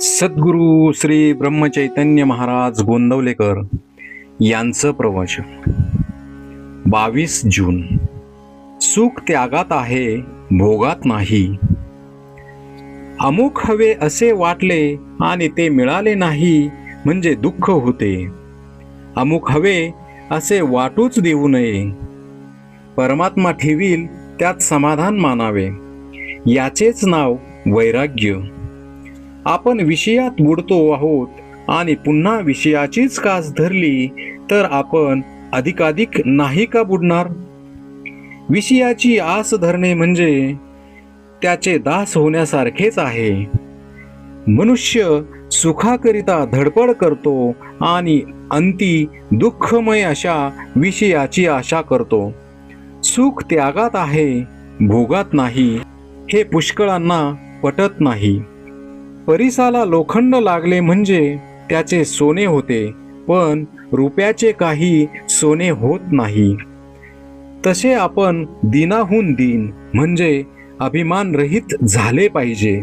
सद्गुरु श्री ब्रह्मचैतन्य महाराज गोंदवलेकर यांचं प्रवचन 22 जून. सुख त्यागात आहे, भोगात नाही. अमुक हवे असे वाटले आणि ते मिळाले नाही म्हणजे दुःख होते. अमुक हवे असे वाटूच देऊ नये. परमात्मा ठेवील त्यात समाधान मानावे. याचेच नाव वैराग्य. आपण विषयात बुडतो आहोत आणि पुन्हा विषयाचीच कास धरली तर आपण अधिकाधिक नाही का बुडणार? विषयाची आस धरणे म्हणजे त्याचे दास होण्यासारखेच आहे. मनुष्य सुखाकरिता धडपड करतो आणि अंती दुःखमय अशा विषयाची आशा करतो. सुख त्यागात आहे, भोगात नाही, हे पुष्कळांना पटत नाही. परिसाला लोखंड लागले म्हणजे त्याचे सोने होते, पण रुपयाचे काही सोने होत नाही. तसे आपण दिनाहून दिन म्हणजे अभिमान रहित झाले पाहिजे.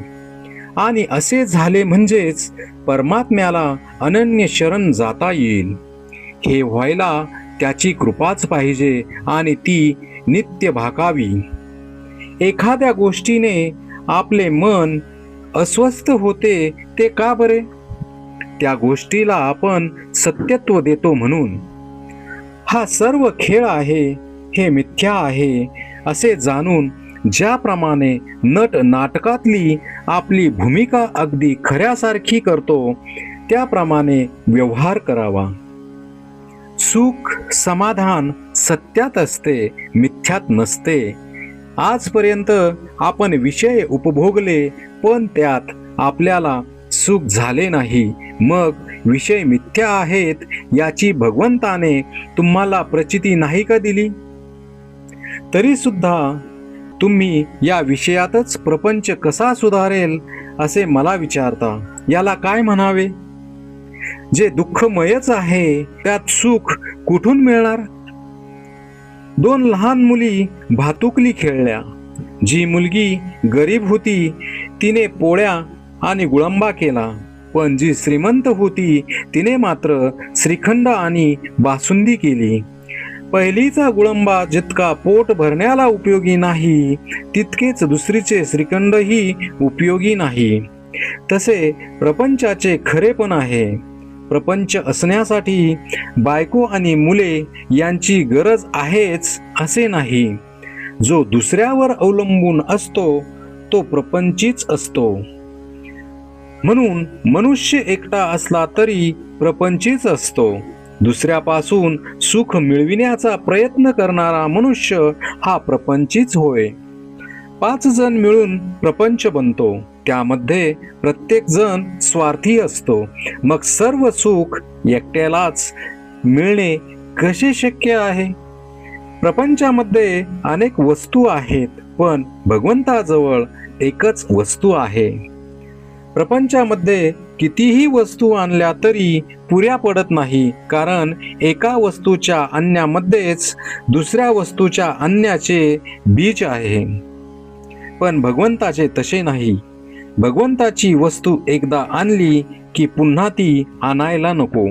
आणि असे झाले म्हणजेच परमात्म्याला अनन्य शरण जाता येईल. हे व्हायला त्याची कृपाच पाहिजे आणि ती नित्य भाकावी. एखाद्या गोष्टीने आपले मन अस्वस्थ होते ते का बरे? त्या गोष्टीला आपण सत्यत्व देतो म्हणून. हा सर्व खेळ आहे, हे मिथ्या आहे असे जाणून ज्याप्रमाणे नट नाटकातली आपली भूमिका अगदी खऱ्यासारखी करतो त्याप्रमाणे व्यवहार करावा. सुख समाधान सत्यात असते, मिथ्यात नसते. आजपर्यंत आपण विषय उपभोगले पण त्यात आपल्याला सुख झाले नाही. मग विषय मिथ्या आहेत याची भगवंताने तुम्हाला प्रचिती नाही का दिली? तरी सुद्धा तुम्ही या विषयातच प्रपंच कसा सुधारेल असे मला विचारता. याला काय म्हणावे? जे दुःखमयच आहे त्यात सुख कुठून मिळणार? 2 लहान मुली भातुकली खेळल्या. जी मुलगी गरीब होती तिने पोळ्या आणि गुळंबा केला, पण जी श्रीमंत होती तिने मात्र श्रीखंड आणि बासुंदी केली. पहिलीचा गुळंबा जितका पोट भरण्याला उपयोगी नाही तितकेच दुसरीचे श्रीखंडही उपयोगी नाही. तसे प्रपंचाचे खरेपण आहे. प्रपंच असण्यासाठी बायको आणि मुले यांची गरज आहेच असे नाही. जो दुसऱ्यावर अवलंबून असतो तो प्रपंचीच असतो. म्हणून मनुष्य एकटा असला तरी प्रपंचीच असतो. दुसऱ्यापासून सुख मिळविण्याचा प्रयत्न करणारा मनुष्य हा प्रपंचीच होय. 5 जण मिळून प्रपंच बनतो. त्यामध्ये प्रत्येक जण स्वार्थी असतो. मग सर्व सुख एकट्यालाच मिळणे कसे शक्य आहे? प्रपंचामध्ये अनेक वस्तू आहेत, पण भगवंताजवळ एकच वस्तू आहे. प्रपंचामध्ये कितीही वस्तू आणल्या तरी पुऱ्या पडत नाही, कारण एका वस्तूच्या आणण्यामध्येच दुसऱ्या वस्तूच्या आणण्याचे बीज आहे. पण भगवंताचे तसे नाही. भगवंताची वस्तू एकदा आणली की पुन्हा ती आणायला नको.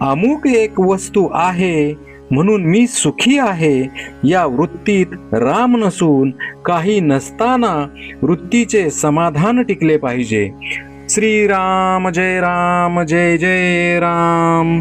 अमुक एक वस्तू आहे म्हणून मी सुखी आहे या वृत्तीत राम नसून काही नसताना वृत्तीचे समाधान टिकले पाहिजे. श्रीराम जय राम, जय जय राम.